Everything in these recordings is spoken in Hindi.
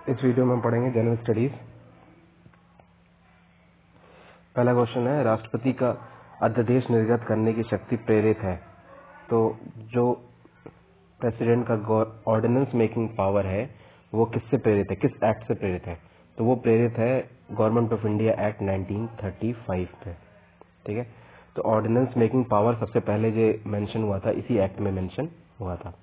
इस वीडियो में हम पढ़ेंगे जनरल स्टडीज। पहला क्वेश्चन है, राष्ट्रपति का अध्यादेश निर्गत करने की शक्ति प्रेरित है। तो जो प्रेसिडेंट का ऑर्डिनेंस मेकिंग पावर है वो किससे प्रेरित है, किस एक्ट से प्रेरित है? तो वो प्रेरित है गवर्नमेंट ऑफ इंडिया एक्ट 1935 पे। ठीक है, तो ऑर्डिनेंस मेकिंग पावर सबसे पहले जो मेंशन हुआ था इसी एक्ट में मेंशन हुआ था।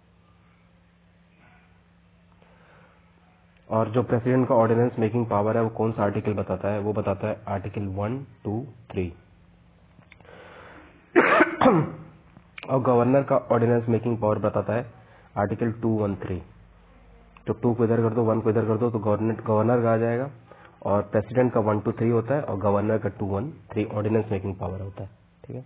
और जो प्रेसिडेंट का ऑर्डिनेंस मेकिंग पावर है वो कौन सा आर्टिकल बताता है? वो बताता है आर्टिकल 1, 2, 3। और गवर्नर का ऑर्डिनेंस मेकिंग पावर बताता है आर्टिकल 213। तो 2 को इधर कर दो, 1 को इधर कर दो, तो गवर्नर का आ जाएगा। और प्रेसिडेंट का 1, 2, 3 होता है और गवर्नर का 2, 1, 3 ऑर्डिनेंस मेकिंग पावर होता है। ठीक है,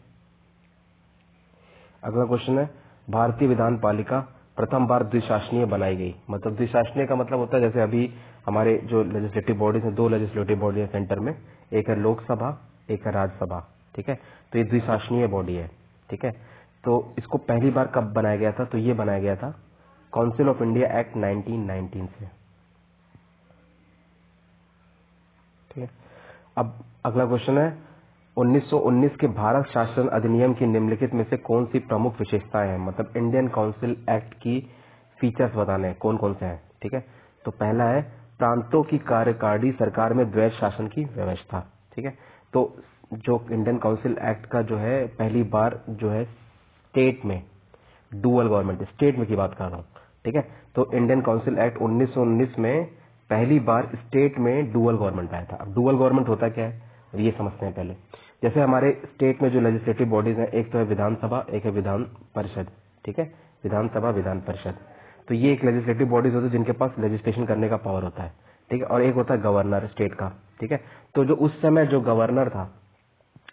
अगला क्वेश्चन है, भारतीय विधान पालिका प्रथम बार द्विशासनीय बनाई गई। मतलब द्विशासनीय का मतलब होता है जैसे अभी हमारे जो लेजिस्लेटिव बॉडीज हैं, दो लेजिस्लेटिव बॉडी है सेंटर में, एक है लोकसभा, एक है राज्यसभा। ठीक है, तो ये द्विशासनीय बॉडी है। ठीक है, तो इसको पहली बार कब बनाया गया था? तो ये बनाया गया था काउंसिल ऑफ इंडिया एक्ट 1919 से। ठीक है, अब अगला क्वेश्चन है, 1919 के भारत शासन अधिनियम की निम्नलिखित में से कौन सी प्रमुख विशेषताएं हैं? मतलब इंडियन काउंसिल एक्ट की फीचर्स बताने हैं, कौन कौन से हैं। ठीक है, तो पहला है प्रांतों की कार्यकारिणी सरकार में द्वैध शासन की व्यवस्था। ठीक है, तो जो इंडियन काउंसिल एक्ट का जो है पहली बार जो है स्टेट में डुअल गवर्नमेंट, स्टेट में की बात कर रहा हूँ। ठीक है, तो इंडियन काउंसिल एक्ट 1919 में पहली बार स्टेट में डुअल गवर्नमेंट आया था। अब डुअल गवर्नमेंट होता क्या है अब ये समझते हैं पहले। जैसे हमारे स्टेट में जो लेजिस्लेटिव बॉडीज हैं, एक तो है विधानसभा, एक है विधान परिषद। ठीक है, विधानसभा, विधान परिषद, तो ये एक लेजिस्लेटिव बॉडीज होती है जिनके पास लेजिस्लेशन करने का पावर होता है। ठीक है, और एक होता है गवर्नर स्टेट का। ठीक है, तो जो उस समय जो गवर्नर था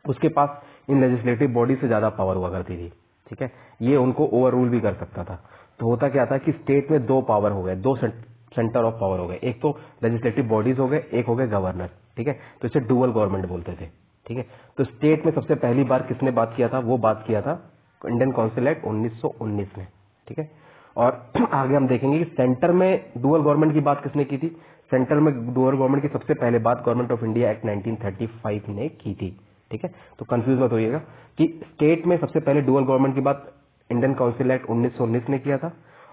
उसके पास इन लेजिस्लेटिव बॉडी से ज्यादा पावर हुआ करती थी। ठीक है, ये उनको ओवर रूल भी कर सकता था। तो होता क्या था कि स्टेट में दो पावर हो गए, दो सेंटर ऑफ पावर हो गए, एक तो लेजिस्लेटिव बॉडीज हो गए, एक हो गए गवर्नर। ठीक है, तो इसे डुअल गवर्नमेंट बोलते थे। ठीक है, तो स्टेट में सबसे पहली बार किसने बात किया था? वो बात किया था इंडियन काउंसिल एक्ट 1919 में। ठीक है, और आगे हम देखेंगे कि सेंटर में डुअल गवर्नमेंट की बात किसने की थी। सेंटर में डुअल गवर्नमेंट की सबसे पहले बात गवर्नमेंट ऑफ इंडिया एक्ट 1935 ने की थी। ठीक है, तो कंफ्यूज मत होइएगा कि स्टेट में सबसे पहले डुअल गवर्नमेंट की बात इंडियन काउंसिल एक्ट 1919 ने किया था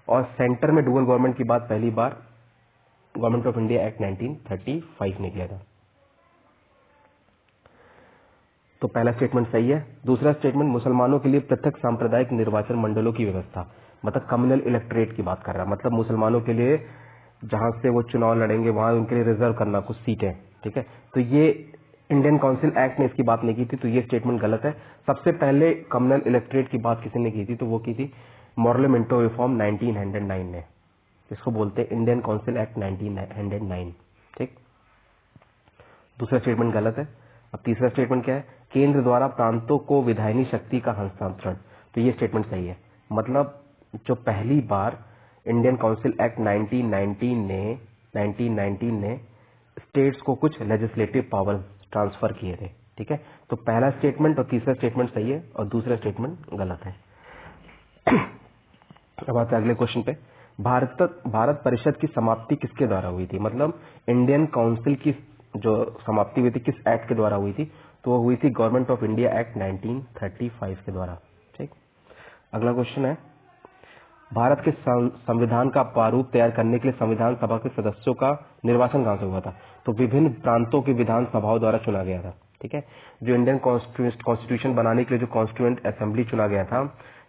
और सेंटर में डुअल गवर्नमेंट की बात पहली बार गवर्नमेंट ऑफ इंडिया एक्ट 1935 ने किया था। तो पहला स्टेटमेंट सही है। दूसरा स्टेटमेंट, मुसलमानों के लिए पृथक सांप्रदायिक निर्वाचन मंडलों की व्यवस्था, मतलब कम्युनल इलेक्टोरेट की बात कर रहा है। मतलब मुसलमानों के लिए जहां से वो चुनाव लड़ेंगे वहां उनके लिए रिजर्व करना कुछ सीटें। ठीक है, तो ये इंडियन काउंसिल एक्ट ने इसकी बात नहीं की थी, तो ये स्टेटमेंट गलत है। सबसे पहले कम्युनल इलेक्टोरेट की बात किसी ने की थी, तो वो की थी मॉरले मिंटो रिफॉर्म 1909 ने, इसको बोलते हैं इंडियन काउंसिल एक्ट 1909। ठीक, दूसरा स्टेटमेंट गलत है। अब तीसरा स्टेटमेंट क्या है? केंद्र द्वारा प्रांतों को विधायनी शक्ति का हस्तांतरण, तो ये स्टेटमेंट सही है। मतलब जो पहली बार इंडियन काउंसिल एक्ट 1919 ने स्टेट्स को कुछ लेजिस्लेटिव पावर ट्रांसफर किए थे। ठीक है, तो पहला स्टेटमेंट और तीसरा स्टेटमेंट सही है और दूसरा स्टेटमेंट गलत है। अब आते हैं अगले क्वेश्चन पे। भारत परिषद की समाप्ति किसके द्वारा हुई थी? मतलब इंडियन काउंसिल की जो समाप्ति हुई थी किस एक्ट के द्वारा हुई थी? तो वो हुई थी गवर्नमेंट ऑफ इंडिया एक्ट 1935 के द्वारा। ठीक, अगला क्वेश्चन है, भारत के संविधान का प्रारूप तैयार करने के लिए संविधान सभा के सदस्यों का निर्वाचन कहां से हुआ था? तो विभिन्न प्रांतों की विधानसभाओं द्वारा चुना गया था। ठीक है, जो इंडियन कॉन्स्टिट्यूशन बनाने के लिए जो कॉन्स्टिट्यूएंट असेंबली चुना गया था,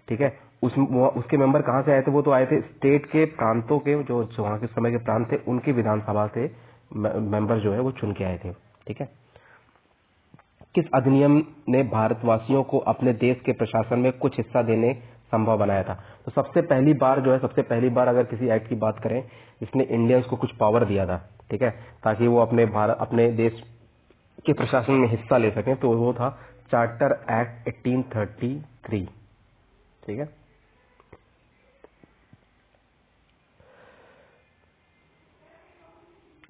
ठीक है, उसके मेंबर कहां से आए थे? वो तो आए थे स्टेट के प्रांतों के, जो वहां के समय के प्रांत थे उनकी विधानसभा से मेंबर जो है वो चुन के आए थे। ठीक है, किस अधिनियम ने भारतवासियों को अपने देश के प्रशासन में कुछ हिस्सा देने संभव बनाया था? तो सबसे पहली बार जो है, सबसे पहली बार अगर किसी एक्ट की बात करें, इसने इंडियंस को कुछ पावर दिया था। ठीक है, ताकि वो अपने देश के प्रशासन में हिस्सा ले सकें, तो वो था चार्टर एक्ट 1833। ठीक है,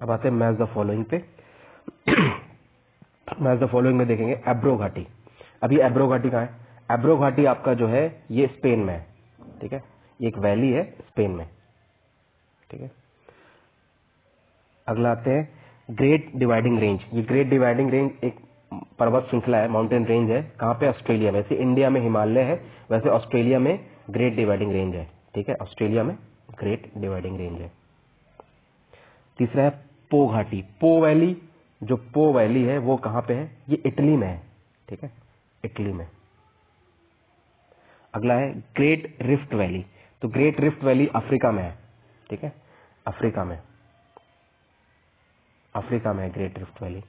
अब आते हैं मैच द फॉलोइंग पे। मैच द फॉलोइंग में देखेंगे एब्रो घाटी। अभी एब्रो घाटी कहाँ है? एब्रो घाटी आपका जो है ये स्पेन में है। ठीक है, ये एक वैली है स्पेन में। ठीक है, अगला आते हैं ग्रेट डिवाइडिंग रेंज। ये ग्रेट डिवाइडिंग रेंज एक पर्वत श्रृंखला है, माउंटेन रेंज है। कहाँ पे? ऑस्ट्रेलिया में। जैसे इंडिया में हिमालय है, वैसे ऑस्ट्रेलिया में ग्रेट डिवाइडिंग रेंज है। ठीक है, ऑस्ट्रेलिया में ग्रेट डिवाइडिंग रेंज है। तीसरा है पो घाटी। पो वैली, जो पो वैली है वो कहाँ पे है? ये इटली में है। ठीक है, इटली में। अगला है ग्रेट रिफ्ट वैली। तो ग्रेट रिफ्ट वैली अफ्रीका में है। ठीक है, अफ्रीका में, अफ्रीका में है ग्रेट रिफ्ट वैली।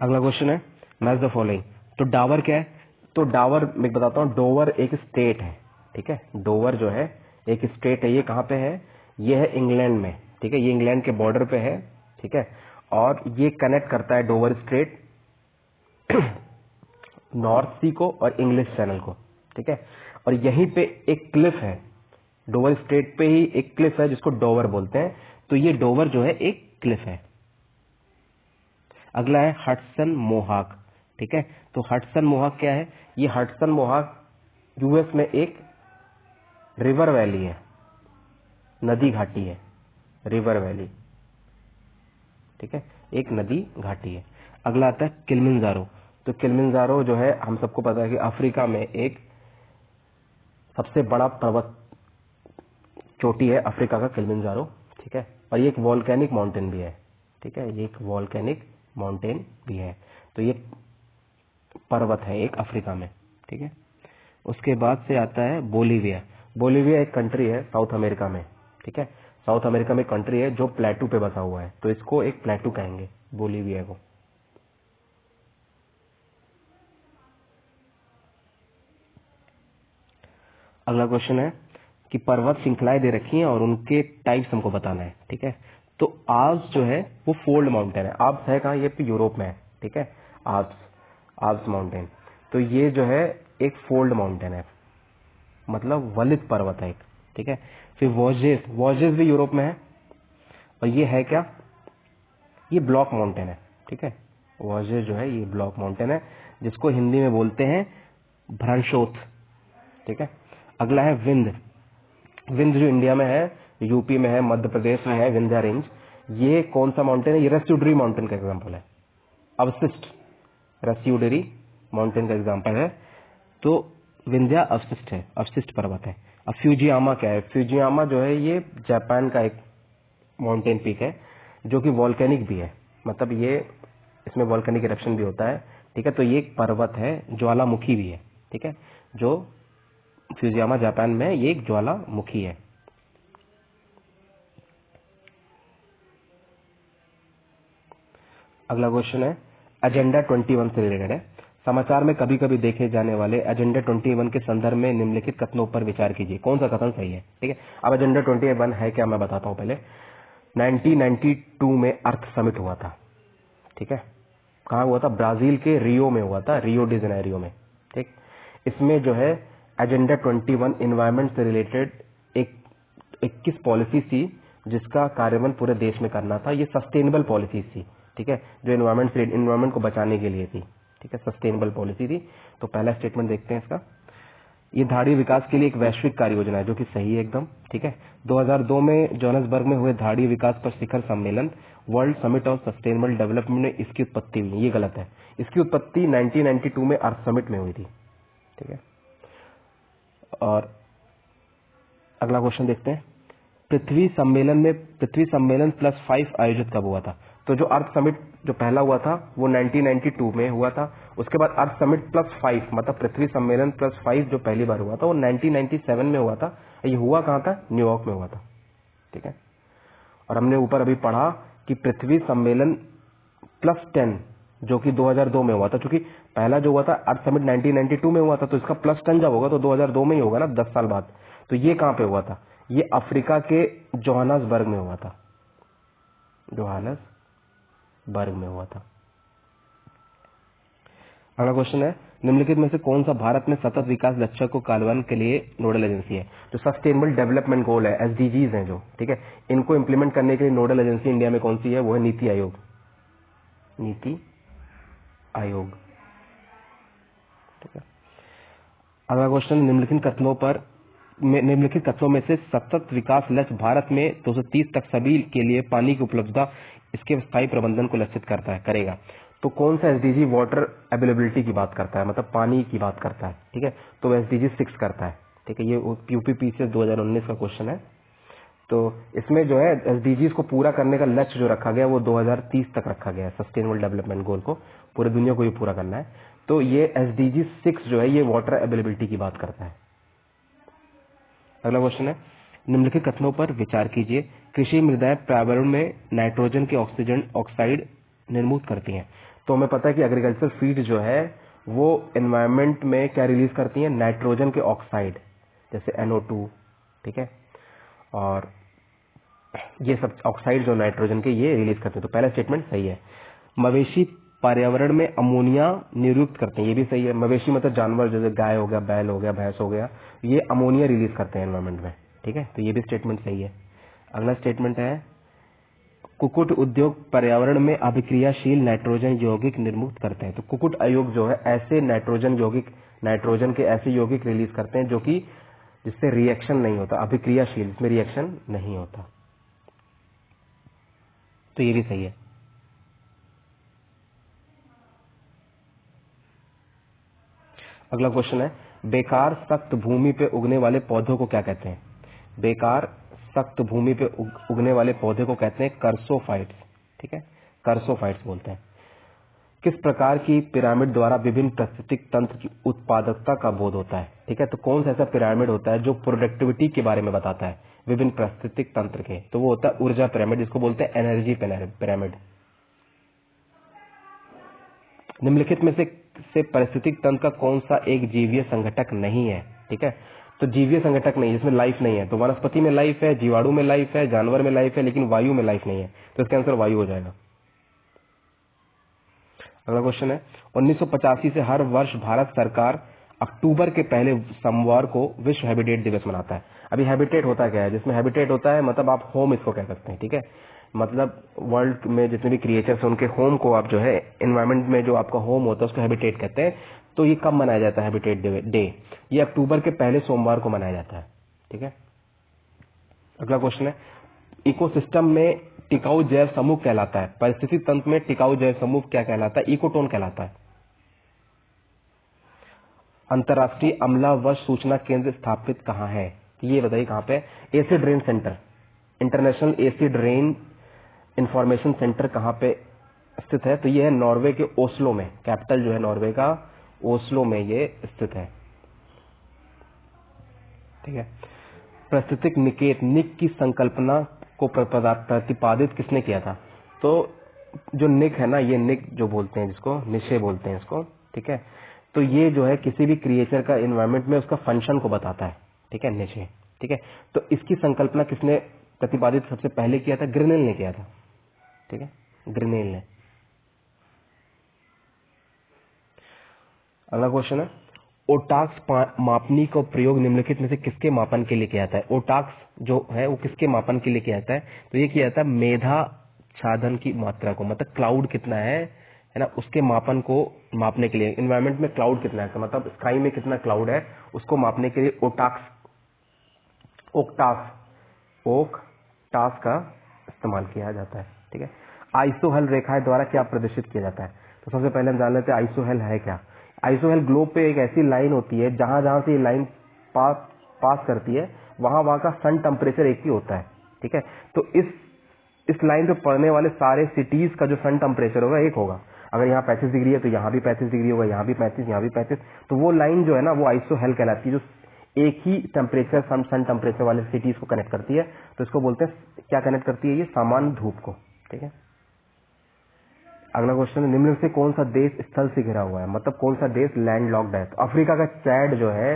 अगला क्वेश्चन है मैच द फॉलोइंग। तो डावर क्या है? तो डावर मैं बताता हूँ, डोवर एक स्टेट है। ठीक है, डोवर जो है एक स्टेट है। ये कहाँ पे है? ये है इंग्लैंड में। ठीक है, ये इंग्लैंड के बॉर्डर पे है। ठीक है, और ये कनेक्ट करता है डोवर स्ट्रेट नॉर्थ सी को और इंग्लिश चैनल को। ठीक है, और यहीं पे एक क्लिफ है, डोवर स्ट्रेट पे ही एक क्लिफ है जिसको डोवर बोलते हैं। तो ये डोवर जो है एक क्लिफ है। अगला है हडसन मोहाक। ठीक है, तो हडसन मोहाक क्या है? ये हडसन मोहाक यूएस में एक रिवर वैली है, नदी घाटी है, रिवर वैली। ठीक है, एक नदी घाटी है। अगला आता है किलिमंजारो। तो किलिमंजारो जो है हम सबको पता है कि अफ्रीका में एक सबसे बड़ा पर्वत चोटी है अफ्रीका का, किलिमंजारो। ठीक है, और ये एक वॉल्केनिक माउंटेन भी है। ठीक है, ये एक वॉल्केनिक माउंटेन भी है। तो ये पर्वत है एक अफ्रीका में। ठीक है, उसके बाद से आता है बोलीविया। बोलीविया एक कंट्री है साउथ अमेरिका में। ठीक है, साउथ अमेरिका में कंट्री है जो प्लेटू पे बसा हुआ है, तो इसको एक प्लेटू कहेंगे, बोलीविया को। अगला क्वेश्चन है कि पर्वत श्रृंखलाएं दे रखी हैं और उनके टाइप्स हमको बताना है। ठीक है, तो आल्प्स जो है वो फोल्ड माउंटेन है। आल्प्स है कहाँ? ये यूरोप में है। ठीक है, आल्प्स, आल्प्स माउंटेन। तो ये जो है एक फोल्ड माउंटेन है, मतलब वलित पर्वत है एक। ठीक है, फिर वोजेस, वोजेस भी यूरोप में है, और ये है क्या? ये ब्लॉक माउंटेन है। ठीक है, वोजेस जो है ये ब्लॉक माउंटेन है, जिसको हिंदी में बोलते हैं भ्रंशोथ। ठीक है, अगला है विंध्य। विंध्य जो इंडिया में है, यूपी में है, मध्य प्रदेश में है, विंध्या रेंज। ये कौन सा माउंटेन है? ये रेस्यूडरी माउंटेन का एग्जाम्पल है, अवशिष्ट, रेस्यूडरी माउंटेन का एग्जाम्पल है। तो विंध्या अवशिष्ट है, अवशिष्ट पर्वत है। अब फ्यूजियामा क्या है? फ्यूजियामा जो है ये जापान का एक माउंटेन पीक है, जो कि वॉल्केनिक भी है, मतलब ये इसमें वॉल्केनिक इरप्शन भी होता है। ठीक है, तो ये एक पर्वत है, ज्वालामुखी भी है। ठीक है, जो फ्यूजियामा जापान में है, ये एक ज्वालामुखी है। अगला क्वेश्चन है एजेंडा 21 से रिलेटेड है। समाचार में कभी कभी देखे जाने वाले एजेंडा 21 के संदर्भ में निम्नलिखित कथनों पर विचार कीजिए, कौन सा कथन सही है। ठीक है, अब एजेंडा 21 है क्या, मैं बताता हूं। पहले 1992 में अर्थ समिट हुआ था। ठीक है, कहाँ हुआ था? ब्राजील के रियो में हुआ था, रियो डी जेनेरियो में। ठीक, इसमें जो है एजेंडा 21 इन्वायरमेंट से रिलेटेड एक 21 पॉलिसी थी, जिसका कार्यान्वयन पूरे देश में करना था। ये सस्टेनेबल पॉलिसी थी। ठीक है, जो इन्वायरमेंट को बचाने के लिए थी। ठीक है, सस्टेनेबल पॉलिसी थी। तो पहला स्टेटमेंट देखते हैं इसका। ये धाड़ी विकास के लिए एक वैश्विक कार्य योजना है, जो कि सही है एकदम। ठीक है, 2002 में जोहान्सबर्ग में हुए धाड़ी विकास पर शिखर सम्मेलन, world summit on sustainable development में इसकी उत्पत्ति हुई। ये गलत है, इसकी उत्पत्ति 1992 में अर्थ समिट में हुई थी। ठीक है, और अगला क्वेश्चन देखते हैं। पृथ्वी सम्मेलन +5 आयोजित कब हुआ था? तो जो अर्थ समिट जो पहला हुआ था वो 1992 में हुआ था। उसके बाद अर्थ समिट +5 मतलब पृथ्वी सम्मेलन +5 जो पहली बार हुआ था वो 1997 में हुआ था। ये हुआ कहाँ था? न्यूयॉर्क में हुआ था। ठीक है, और हमने ऊपर अभी पढ़ा कि पृथ्वी सम्मेलन +10 जो कि 2002 में हुआ था, क्योंकि पहला जो हुआ था अर्थ समिट 1992 में हुआ था, तो इसका +10 जब होगा तो 2002 में ही होगा ना, 10 साल बाद। तो ये कहाँ पे हुआ था? ये अफ्रीका के जोहान्सबर्ग में हुआ था, जोहान्सबर्ग में हुआ था। अगला क्वेश्चन है निम्नलिखित में से कौन सा भारत में सतत विकास लक्ष्य को कार्यान्वयन के लिए नोडल एजेंसी है? जो सस्टेनेबल डेवलपमेंट गोल है, एसडीजीज हैं जो, ठीक है, इनको इंप्लीमेंट करने के लिए नोडल एजेंसी इंडिया में कौन सी है? वो है नीति आयोग। नीति आयोग। ठीक है, अगला क्वेश्चन निम्नलिखित कथनों पर निम्नलिखित कथनों में से सतत विकास लक्ष्य भारत में 230 तक सभी के लिए पानी की उपलब्धता इसके स्थायी प्रबंधन को लक्षित करता है करेगा। तो कौन सा एसडीजी वाटर अवेलेबिलिटी की बात करता है, मतलब पानी की बात करता है, ठीक है, तो एसडीजी 6 करता है, ठीक है। ये यूपीपीसीएस 2019 का क्वेश्चन है। तो इसमें जो है एसडीजीज को पूरा करने का लक्ष्य जो रखा गया वो 2030 तक रखा गया है, सस्टेनेबल डेवलपमेंट गोल को पूरे दुनिया को ये पूरा करना है। तो ये एसडीजी 6 जो है ये वाटर अवेलेबिलिटी की बात करता है। अगला क्वेश्चन है, निम्नलिखित कथनों पर विचार कीजिए। कृषि मृदाएं पर्यावरण में नाइट्रोजन के ऑक्सीजन ऑक्साइड निर्मुक्त करती हैं। तो हमें पता है कि एग्रीकल्चर फीड जो है वो एनवायरमेंट में क्या रिलीज करती है, नाइट्रोजन के ऑक्साइड, जैसे NO2, ठीक है, और ये सब ऑक्साइड जो नाइट्रोजन के ये रिलीज करते हैं। तो पहला स्टेटमेंट सही है। मवेशी पर्यावरण में अमोनिया निर्युक्त करते हैं, ये भी सही है। मवेशी मतलब जानवर, जैसे गाय हो गया, बैल हो गया, भैंस हो गया, ये अमोनिया रिलीज करते हैं एनवायरमेंट में, ठीक है, तो ये भी स्टेटमेंट सही है। अगला स्टेटमेंट है, कुक्कुट उद्योग पर्यावरण में अभिक्रियाशील नाइट्रोजन यौगिक निर्मुक्त करते हैं। तो कुक्कुट आयोग जो है ऐसे नाइट्रोजन के ऐसे यौगिक रिलीज करते हैं जो कि जिससे रिएक्शन नहीं होता, अभिक्रियाशील, जिसमें रिएक्शन नहीं होता, तो ये भी सही है। अगला क्वेश्चन है, बेकार सख्त भूमि पे उगने वाले पौधों को क्या कहते हैं? बेकार सख्त भूमि पे उगने वाले पौधे को कहते हैं कर्सोफाइट्स, ठीक है, कर्सोफाइट्स बोलते हैं। किस प्रकार की पिरामिड द्वारा विभिन्न पारिस्थितिक तंत्र की उत्पादकता का बोध होता है? ठीक है, तो कौन सा ऐसा पिरामिड होता है जो प्रोडक्टिविटी के बारे में बताता है विभिन्न पारिस्थितिक तंत्र के? तो वो होता है ऊर्जा पिरामिड, जिसको बोलते हैं एनर्जी पिरामिड। निम्नलिखित में से पारिस्थितिक तंत्र का कौन सा एक जीवीय संघटक नहीं है? ठीक है, तो जीवीय संघटक नहीं, इसमें लाइफ नहीं है। तो वनस्पति में लाइफ है, जीवाणु में लाइफ है, जानवर में लाइफ है, लेकिन वायु में लाइफ नहीं है, तो इसका आंसर वायु हो जाएगा। अगला क्वेश्चन है, 1985 से हर वर्ष भारत सरकार अक्टूबर के पहले सोमवार को विश्व हैबिटेट दिवस मनाता है। अभी हैबिटेट होता क्या है? जिसमें हैबिटेट होता है मतलब आप होम इसको कह सकते हैं, ठीक है, मतलब वर्ल्ड में जितने भी क्रिएचर्स हैं उनके होम को आप जो है एनवायरमेंट में जो आपका होम होता है उसको हैबिटेट कहते हैं। तो ये कब मनाया जाता है हैबिटेट डे? ये अक्टूबर के पहले सोमवार को मनाया जाता है, ठीक है। अगला क्वेश्चन है, इकोसिस्टम में टिकाऊ जैव समूह कहलाता है, पारिस्थितिक तंत्र में टिकाऊ जैव समूह क्या कहलाता है? इकोटोन कहलाता है। अंतर्राष्ट्रीय अम्लावश सूचना केंद्र स्थापित कहाँ है? ये बताइए कहाँ पे? Acid rain centre, international acid rain information centre कहाँ पे स्थित है? तो ये है नॉर्वे के ओस्लो में, कैपिटल जो है नॉर्वे का ओस्लो में ये स्थित है, ठीक है। पारिस्थितिक निकेत निक की संकल्पना को प्रतिपादित किसने किया था? तो जो निक है ना, ये निक जो बोलते हैं जिसको निशे बोलते हैं इसको, ठीक है, तो ये जो है किसी भी क्रिएचर का एनवायरमेंट में उसका फंक्शन को बताता है, ठीक है, निशे, ठीक है। तो इसकी संकल्पना किसने प्रतिपादित सबसे पहले किया था? ग्रिनेल ने किया था, ठीक है, ग्रिनेल ने। अगला क्वेश्चन है, ओटाक्स मापनी का प्रयोग निम्नलिखित में से किसके मापन के लिए किया जाता है? ओटाक्स जो है वो किसके मापन के लिए किया जाता है? तो ये किया जाता है मेधाच्छादन की मात्रा को, मतलब क्लाउड कितना है ना, उसके मापन को मापने के लिए। एनवायरमेंट में क्लाउड कितना है, मतलब स्काई में कितना क्लाउड है उसको मापने के लिए ओकटास का इस्तेमाल किया जाता है, ठीक है। आइसोहेल रेखाएं द्वारा क्या प्रदर्शित किया जाता है? तो सबसे पहले हम जान लेते हैं आइसोहेल है क्या। आइसोहेल ग्लोब पे एक ऐसी लाइन होती है जहां जहां से ये लाइन पास करती है वहां का सन टेम्परेचर एक ही होता है, ठीक है। तो इस लाइन पे पड़ने वाले सारे सिटीज का जो सन टेम्परेचर होगा एक होगा। अगर यहाँ 35 डिग्री है तो यहाँ भी 35 डिग्री होगा, यहाँ भी 35, यहाँ भी 35। तो वो लाइन जो है ना वो आइसोहेल कहलाती है, जो एक ही टेम्परेचर सन टेम्परेचर वाले सिटीज को कनेक्ट करती है। तो इसको बोलते हैं क्या कनेक्ट करती है? ये सामान्य धूप को, ठीक है। अगला क्वेश्चन है, निम्न से कौन सा देश स्थल से घिरा हुआ है? मतलब कौन सा देश लैंड लॉक्ड है? तो अफ्रीका का चैड जो है,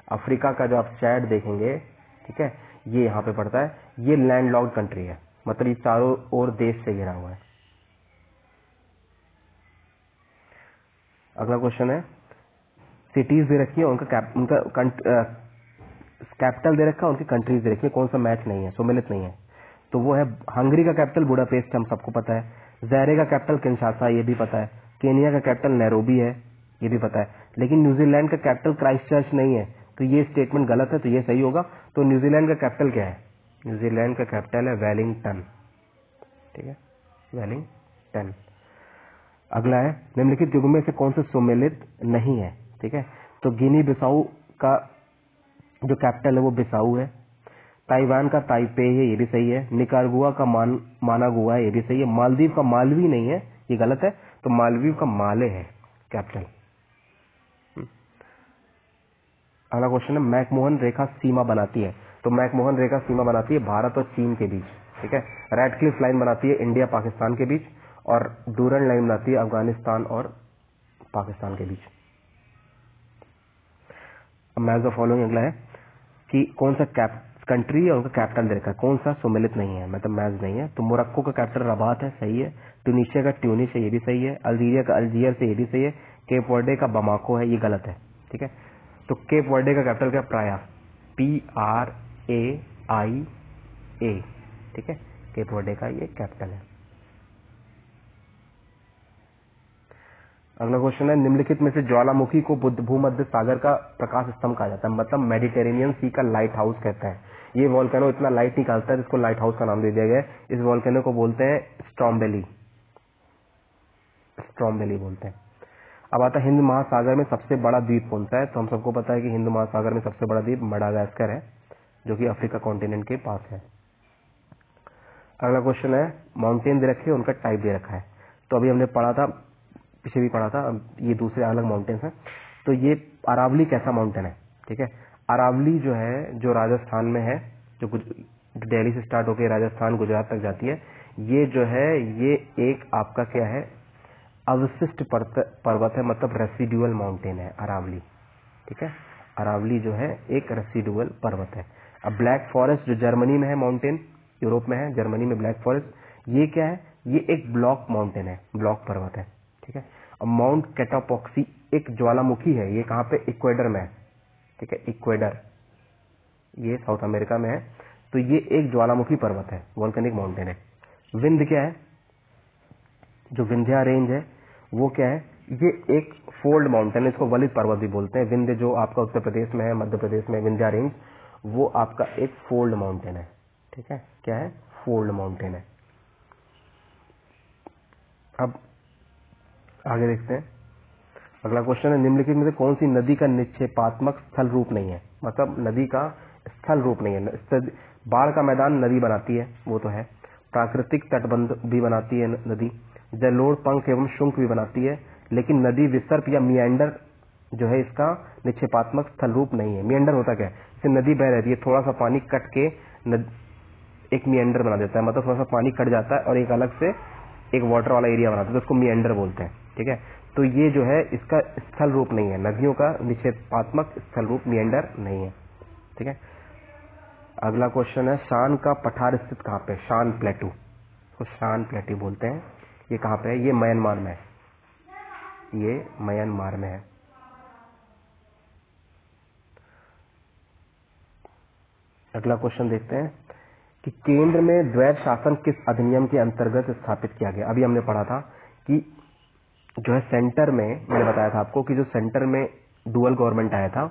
अफ्रीका का जो आप चैड देखेंगे, ठीक है, ये यहाँ पे पड़ता है, ये लैंड लॉक्ड कंट्री है, मतलब ये चारों ओर देश से घिरा हुआ है। अगला क्वेश्चन है, सिटीज दे रखी है, उनका कैपिटल दे रखा है, उनकी कंट्रीज दे रखी है, कौन सा मैच नहीं है, सम्मिलित नहीं है। तो वो है हंगरी का कैपिटल बुडापेस्ट, हम सबको पता है। ज़ायरे का कैपिटल किंशासा, ये भी पता है। केनिया का कैपिटल नैरोबी है, ये भी पता है। लेकिन न्यूजीलैंड का कैपिटल क्राइस्टचर्च नहीं है, तो ये स्टेटमेंट गलत है, तो ये सही होगा। तो न्यूजीलैंड का कैपिटल क्या है? न्यूजीलैंड का कैपिटल है वेलिंगटन। ठीक है, वेलिंगटन। अगला है निम्नलिखित युग में से कौन से सुमेलित नहीं है? ठीक है, तो गिनी बिसाऊ का जो कैपिटल है वो बिसाऊ है। ताइवान का ताइपे है, ये भी सही है। निकारागुआ का मानागुआ है, ये भी सही है। मालदीव का मालवी नहीं है, ये गलत है। तो मालदीव का माले है कैपिटल। अगला क्वेश्चन है मैकमोहन रेखा सीमा बनाती है। तो मैकमोहन रेखा सीमा बनाती है भारत और चीन के बीच। ठीक है, रेडक्लिफ लाइन बनाती है इंडिया पाकिस्तान के बीच, और डूरन लाइन बनाती है अफगानिस्तान और पाकिस्तान के बीच। अब मैच द फॉलोइंग अगला है कि कौन सा कंट्री है, उनका कैपिटल दे रखा है, कौन सा सुमेलित नहीं है, मतलब मैच नहीं है। तो मोरक्को का कैपिटल रबात है, सही है। ट्यूनीशिया का ट्यूनिस है, ये भी सही है। अल्जीरिया का अल्जीयर से, ये भी सही है। केप वर्डे का बमाको है, ये गलत है। ठीक है, तो केप वर्डे का कैपिटल क्या? प्राया, PRAIA। ठीक है, केप वर्डे का ये कैपिटल है। अगला क्वेश्चन है निम्नलिखित में से ज्वालामुखी को भूमध्य सागर का प्रकाश स्तंभ कहा जाता है, मतलब मेडिटेरेनियन सी का लाइट हाउस कहते हैं। ये वॉल्केनो इतना लाइट निकालता है जिसको लाइट हाउस का नाम दे दिया गया है। इस वॉल्केनो को बोलते हैं स्ट्रॉम्बेली, स्ट्रॉम्बेली बोलते हैं। अब आता है हिंद महासागर में सबसे बड़ा द्वीप कौन सा है? तो हम सबको पता है कि हिंद महासागर में सबसे बड़ा द्वीप मडागास्कर है, जो कि अफ्रीका कॉन्टिनेंट के पास है। अगला क्वेश्चन है माउंटेन दे रखे, उनका टाइप दे रखा है। तो अभी हमने पढ़ा था, पीछे भी पढ़ा था, ये दूसरे अलग माउंटेन्स हैं। तो ये अरावली कैसा माउंटेन है? ठीक है, अरावली जो है, जो राजस्थान में है, जो दिल्ली से स्टार्ट होकर राजस्थान गुजरात तक जाती है, ये जो है ये एक आपका क्या है, अवशिष्ट पर्वत है, मतलब रेसिडुअल माउंटेन है अरावली। ठीक है, अरावली जो है एक रेसिडुअल पर्वत है। अब ब्लैक फॉरेस्ट जो जर्मनी में है, माउंटेन यूरोप में है, जर्मनी में ब्लैक फॉरेस्ट, ये क्या है? ये एक ब्लॉक माउंटेन है, ब्लॉक पर्वत है। ठीक है, अब माउंट कैटापॉक्सी एक ज्वालामुखी है, ये कहाँ पे? इक्वेडर में है। ठीक है, इक्वेडर, ये साउथ अमेरिका में है। तो ये एक ज्वालामुखी पर्वत है, वोल्केनिक माउंटेन है। विंध्य क्या है? जो विंध्या रेंज है वो क्या है? ये एक फोल्ड माउंटेन है, इसको वलित पर्वत भी बोलते हैं। विंध्य जो आपका उत्तर प्रदेश में है, मध्य प्रदेश में विंध्या रेंज, वो आपका एक फोल्ड माउंटेन है। ठीक है, क्या है? फोल्ड माउंटेन है। अब आगे देखते हैं, अगला क्वेश्चन है निम्नलिखित में से कौन सी नदी का निक्षेपात्मक स्थल रूप नहीं है? मतलब नदी का स्थल रूप नहीं है। बाढ़ का मैदान नदी बनाती है, वो तो है। प्राकृतिक तटबंध भी बनाती है नदी। जलोढ़, पंख एवं शुंख भी बनाती है, लेकिन नदी विसर्प या मियांडर जो है इसका निक्षेपात्मक स्थल रूप नहीं है। मियांडर होता क्या है? जैसे नदी बह रहती है, थोड़ा सा पानी कट के एक मियांडर बना देता है, मतलब थोड़ा सा पानी कट जाता है और एक अलग से एक वाटर वाला एरिया बनाता है, तो उसको मियांडर बोलते हैं। ठीक है, तो ये जो है इसका स्थल रूप नहीं है, नदियों का निक्षेपात्मक स्थल रूप मियांडर नहीं है। ठीक है, अगला क्वेश्चन है शान का पठार स्थित कहाँ पे? शान प्लेटू, तो शान प्लेटू बोलते हैं। ये कहाँ पे है? ये म्यांमार में है, ये म्यांमार में है। अगला क्वेश्चन देखते हैं कि केंद्र में द्वैध शासन किस अधिनियम के अंतर्गत स्थापित किया गया? अभी हमने पढ़ा था कि जो है सेंटर में, मैंने बताया था आपको कि जो सेंटर में डुअल गवर्नमेंट आया था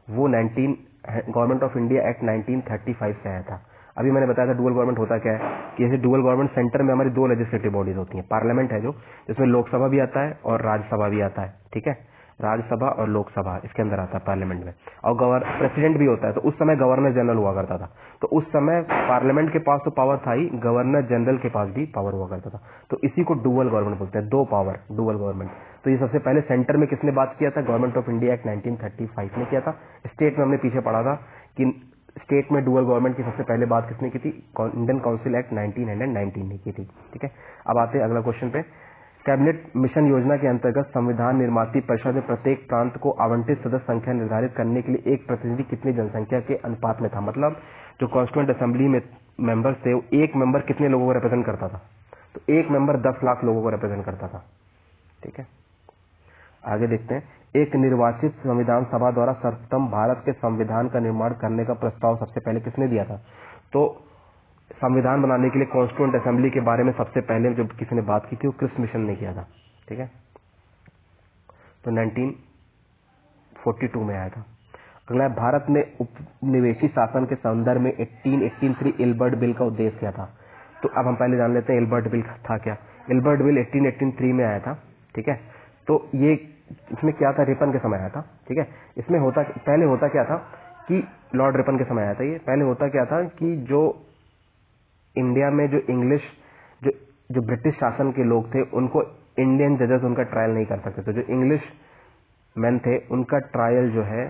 वो गवर्नमेंट ऑफ इंडिया एक्ट 1935 से आया था। अभी मैंने बताया था डुअल गवर्नमेंट होता क्या है, कि जैसे डुअल गवर्नमेंट सेंटर में हमारी दो लेजिस्लेटिव बॉडीज होती हैं, पार्लियामेंट है जो, जिसमें लोकसभा भी आता है और राज्यसभा भी आता है। ठीक है, राज्यसभा और लोकसभा इसके अंदर आता है पार्लियामेंट में, और प्रेसिडेंट भी होता है। तो उस समय गवर्नर जनरल हुआ करता था, तो उस समय पार्लियामेंट के पास तो पावर था ही, गवर्नर जनरल के पास भी पावर हुआ करता था। तो इसी को डुअल गवर्नमेंट बोलते हैं, दो पावर, डुअल गवर्नमेंट। तो ये सबसे पहले सेंटर में किसने बात किया था? गवर्नमेंट ऑफ इंडिया एक्ट 1935 ने किया था। स्टेट में हमने पीछे पढ़ा था कि स्टेट में डुअल गवर्नमेंट की सबसे पहले बात किसने की थी? इंडियन काउंसिल एक्ट 1919 ने की थी। ठीक है, अब आते हैं अगला क्वेश्चन पे। कैबिनेट मिशन योजना के अंतर्गत संविधान निर्माती परिषद में प्रत्येक प्रांत को आवंटित सदस्य संख्या निर्धारित करने के लिए एक प्रतिनिधि कितनी जनसंख्या के अनुपात में था? मतलब जो कॉन्स्टिट्यूएंट असेंबली में मेंबर थे, एक मेंबर कितने लोगों को रिप्रेजेंट करता था? तो एक मेंबर 10 लाख लोगों को रिप्रेजेंट करता था। ठीक है, आगे देखते हैं। एक निर्वाचित संविधान सभा द्वारा सर्वप्रथम भारत के संविधान का निर्माण करने का प्रस्ताव सबसे पहले किसने दिया था? तो संविधान बनाने के लिए कॉन्स्टिट्यूएंट असेंबली के बारे में सबसे पहले जो किसी ने बात की थी वो क्रिस मिशन ने किया था। ठीक है, तो 1942 में आया था। अगला है, भारत में उपनिवेशी शासन के संदर्भ में 1883 इल्बर्ट बिल का उद्देश्य क्या था। तो अब हम पहले जान लेते हैं इल्बर्ट बिल था क्या। इल्बर्ट बिल 1883 में आया था, ठीक है। तो ये इसमें क्या था, रिपन के समय आया था, ठीक है। इसमें पहले होता क्या था कि लॉर्ड रिपन के समय आया था ये। पहले होता क्या था कि जो इंडिया में जो इंग्लिश जो ब्रिटिश शासन के लोग थे, उनको इंडियन जजेस उनका ट्रायल नहीं कर सकते थे। जो इंग्लिश मैन थे उनका ट्रायल जो है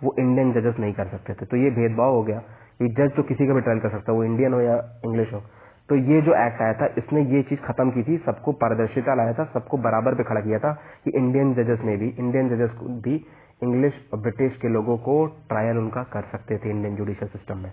वो इंडियन जजेस नहीं कर सकते थे। तो ये भेदभाव हो गया कि जज तो किसी का भी ट्रायल कर सकता है, वो इंडियन हो या इंग्लिश हो। तो ये जो एक्ट आया था इसने ये चीज खत्म की थी, सबको पारदर्शिता लाया था, सबको बराबर पे खड़ा किया था कि इंडियन जजेस भी इंग्लिश और ब्रिटिश के लोगों को ट्रायल उनका कर सकते थे इंडियन जुडिशियल सिस्टम में।